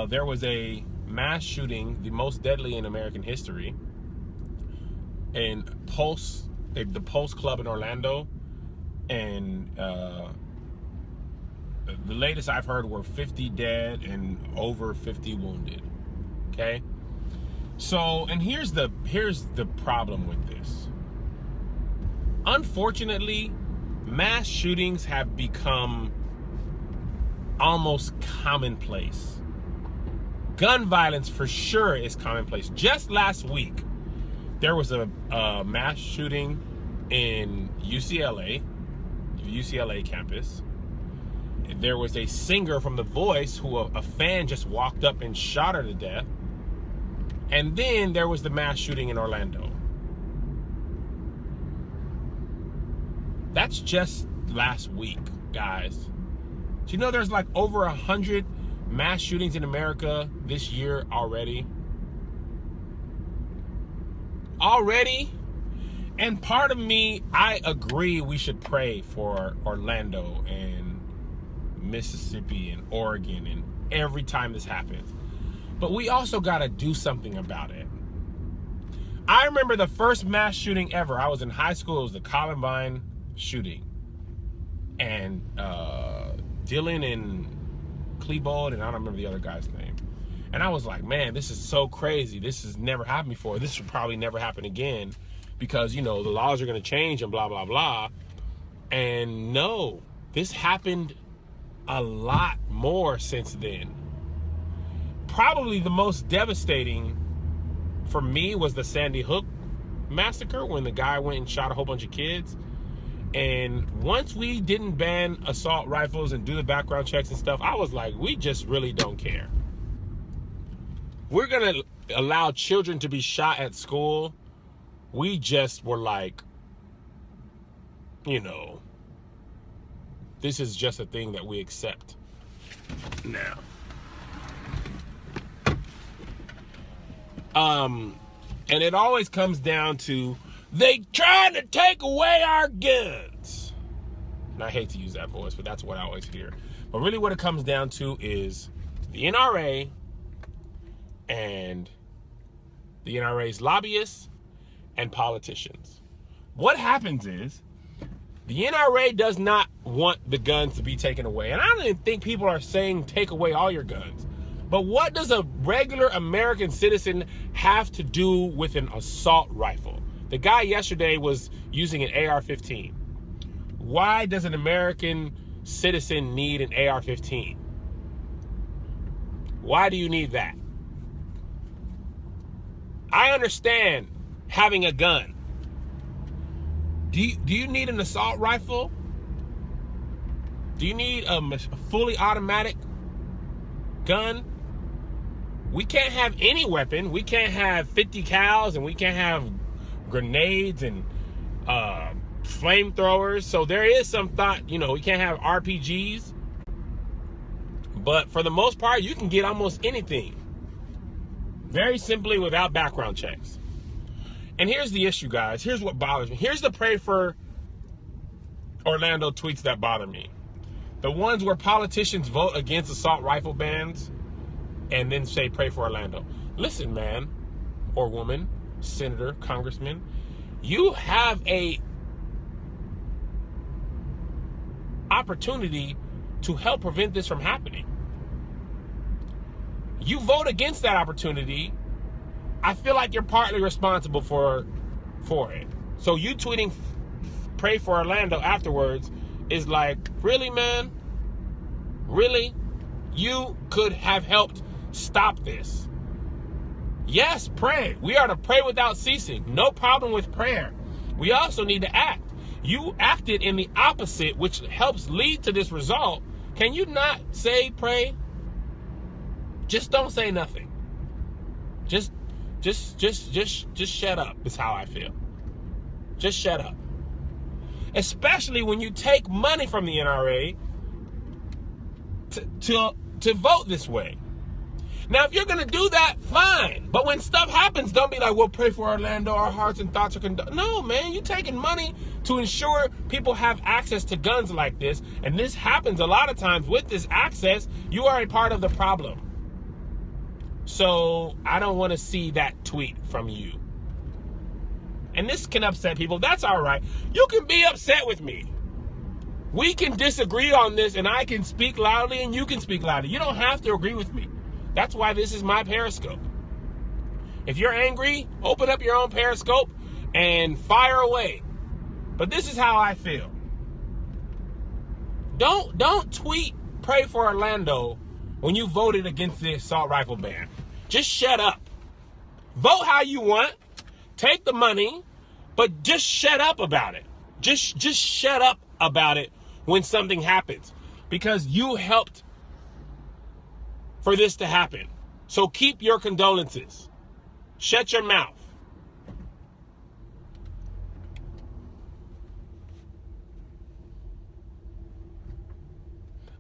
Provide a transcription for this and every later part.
there was a mass shooting, the most deadly in American history, in the Pulse Club in Orlando, and the latest I've heard were 50 dead and over 50 wounded. Okay, so, and here's the problem with this. Unfortunately, mass shootings have become almost commonplace. Gun violence for sure is commonplace. Just last week, there was a mass shooting in UCLA campus. There was a singer from The Voice who a fan just walked up and shot her to death. And then there was the mass shooting in Orlando. That's just last week, guys. Do you know there's like over 100 mass shootings in America this year already? And part of me, I agree we should pray for Orlando and Mississippi and Oregon and every time this happens. But we also got to do something about it. I remember the first mass shooting ever. I was in high school. It was the Columbine shooting. And Dylan and Klebold, and I don't remember the other guy's name. And I was like, man, this is so crazy. This has never happened before. This should probably never happen again because, you know, the laws are going to change and blah, blah, blah. And no, this happened a lot more since then. Probably the most devastating for me was the Sandy Hook massacre when the guy went and shot a whole bunch of kids. And once we didn't ban assault rifles and do the background checks and stuff, I was like, we just really don't care. We're going to allow children to be shot at school. We just were like, you know, this is just a thing that we accept now. And it always comes down to, they trying to take away our guns. And I hate to use that voice, but that's what I always hear. But really what it comes down to is the NRA and the NRA's lobbyists and politicians. What happens is the NRA does not want the guns to be taken away. And I don't even think people are saying take away all your guns. But what does a regular American citizen have to do with an assault rifle? The guy yesterday was using an AR-15. Why does an American citizen need an AR-15? Why do you need that? I understand having a gun. Do you need an assault rifle? Do you need a fully automatic gun? We can't have any weapon. We can't have 50 cals and we can't have grenades and flamethrowers. So there is some thought, you know, we can't have RPGs. But for the most part, you can get almost anything very simply without background checks. And here's the issue, guys. Here's what bothers me. Here's the Pray for Orlando tweets that bother me. The ones where politicians vote against assault rifle bans and then say pray for Orlando. Listen, man or woman, senator, congressman, you have a opportunity to help prevent this from happening. You vote against that opportunity, I feel like you're partly responsible for it. So you tweeting pray for Orlando afterwards is like, really, man? Really? You could have helped stop this. Yes, pray. We are to pray without ceasing. No problem with prayer. We also need to act. You acted in the opposite, which helps lead to this result. Can you not say pray? Just don't say nothing. Just shut up is how I feel. Just shut up. Especially when you take money from the NRA to vote this way. Now, if you're going to do that, fine. But when stuff happens, don't be like, we'll pray for Orlando. Our hearts and thoughts are condemned. No, man, you're taking money to ensure people have access to guns like this. And this happens a lot of times with this access. You are a part of the problem. So I don't want to see that tweet from you. And this can upset people. That's all right. You can be upset with me. We can disagree on this, and I can speak loudly and you can speak loudly. You don't have to agree with me. That's why this is my Periscope. If you're angry, open up your own Periscope and fire away. But this is how I feel. Don't tweet pray for Orlando when you voted against the assault rifle ban. Just shut up. Vote how you want. Take the money, but just shut up about it. Just shut up about it when something happens, because you helped for this to happen. So keep your condolences. Shut your mouth.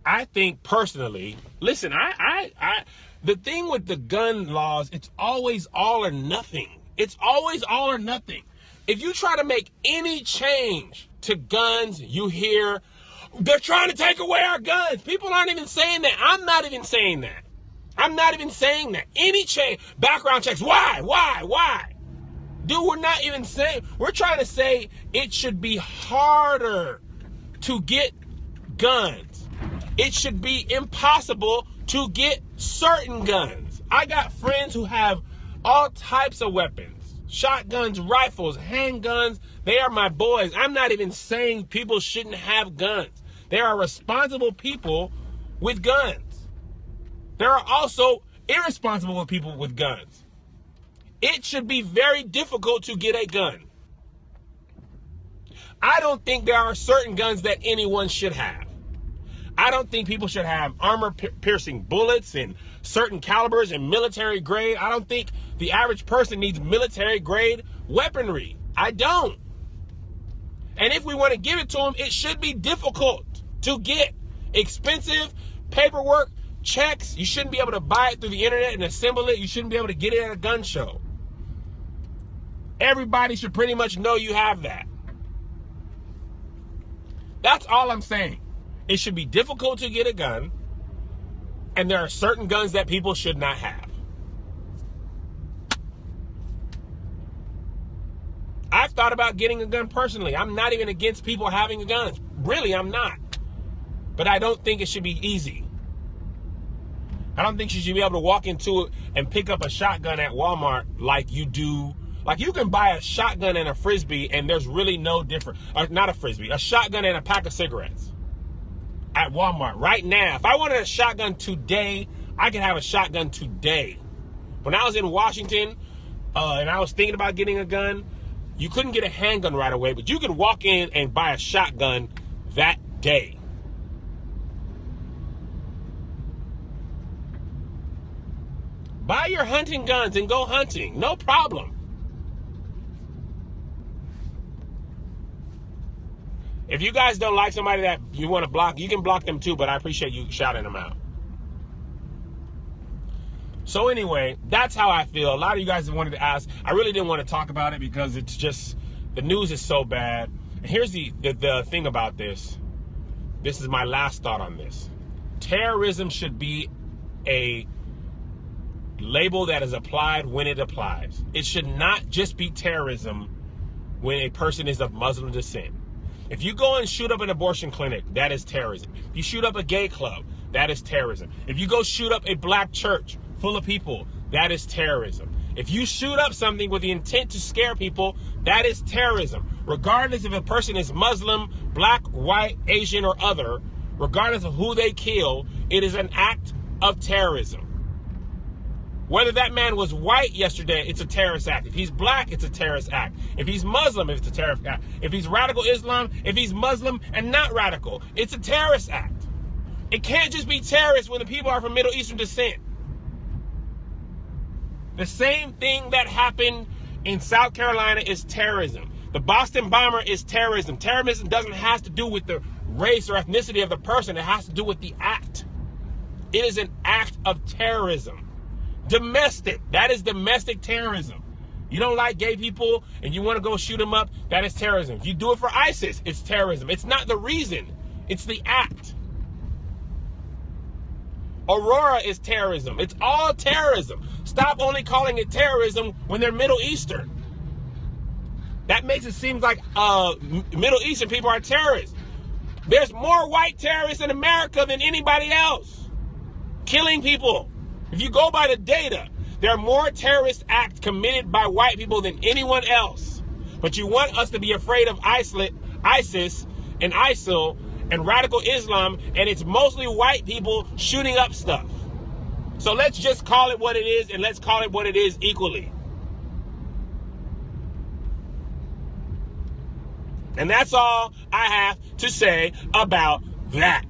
I think personally, listen, the thing with the gun laws, it's always all or nothing. It's always all or nothing. If you try to make any change to guns, you hear, they're trying to take away our guns. People aren't even saying that. I'm not even saying that. I'm not even saying that. Any change, background checks, why? Dude, we're not even saying, we're trying to say it should be harder to get guns. It should be impossible to get certain guns. I got friends who have all types of weapons, shotguns, rifles, handguns. They are my boys. I'm not even saying people shouldn't have guns. There are responsible people with guns. There are also irresponsible people with guns. It should be very difficult to get a gun. I don't think there are certain guns that anyone should have. I don't think people should have armor-piercing bullets and certain calibers and military grade. I don't think the average person needs military grade weaponry. I don't. And if we want to give it to them, it should be difficult to get. Expensive paperwork, checks. You shouldn't be able to buy it through the internet and assemble it. You shouldn't be able to get it at a gun show. Everybody should pretty much know you have that. That's all I'm saying. It should be difficult to get a gun, and there are certain guns that people should not have. I've thought about getting a gun personally. I'm not even against people having a gun. Really, I'm not. But I don't think it should be easy. I don't think you should be able to walk into it and pick up a shotgun at Walmart like you do. Like, you can buy a shotgun and a Frisbee, and there's really no difference. Or not a Frisbee, a shotgun and a pack of cigarettes at Walmart right now. If I wanted a shotgun today, I could have a shotgun today. When I was in Washington and I was thinking about getting a gun, you couldn't get a handgun right away, but you could walk in and buy a shotgun that day. Buy your hunting guns and go hunting. No problem. If you guys don't like somebody that you want to block, you can block them too, but I appreciate you shouting them out. So anyway, that's how I feel. A lot of you guys wanted to ask. I really didn't want to talk about it because it's just, the news is so bad. And here's the thing about this. This is my last thought on this. Terrorism should be a label that is applied when it applies. It should not just be terrorism when a person is of Muslim descent. If you go and shoot up an abortion clinic, that is terrorism. If you shoot up a gay club, that is terrorism. If you go shoot up a black church full of people, that is terrorism. If you shoot up something with the intent to scare people, that is terrorism. Regardless if a person is Muslim, black, white, Asian, or other, regardless of who they kill, it is an act of terrorism. Whether that man was white yesterday, it's a terrorist act. If he's black, it's a terrorist act. If he's Muslim, it's a terrorist act. If he's radical Islam, if he's Muslim and not radical, it's a terrorist act. It can't just be terrorist when the people are from Middle Eastern descent. The same thing that happened in South Carolina is terrorism. The Boston bomber is terrorism. Terrorism doesn't have to do with the race or ethnicity of the person. It has to do with the act. It is an act of terrorism. Domestic. That is domestic terrorism. You don't like gay people and you want to go shoot them up, that is terrorism. If you do it for ISIS, it's terrorism. It's not the reason. It's the act. Aurora is terrorism. It's all terrorism. Stop only calling it terrorism when they're Middle Eastern. That makes it seem like Middle Eastern people are terrorists. There's more white terrorists in America than anybody else, killing people. If you go by the data, there are more terrorist acts committed by white people than anyone else. But you want us to be afraid of ISIS and ISIL and radical Islam, and it's mostly white people shooting up stuff. So let's just call it what it is, and let's call it what it is equally. And that's all I have to say about that.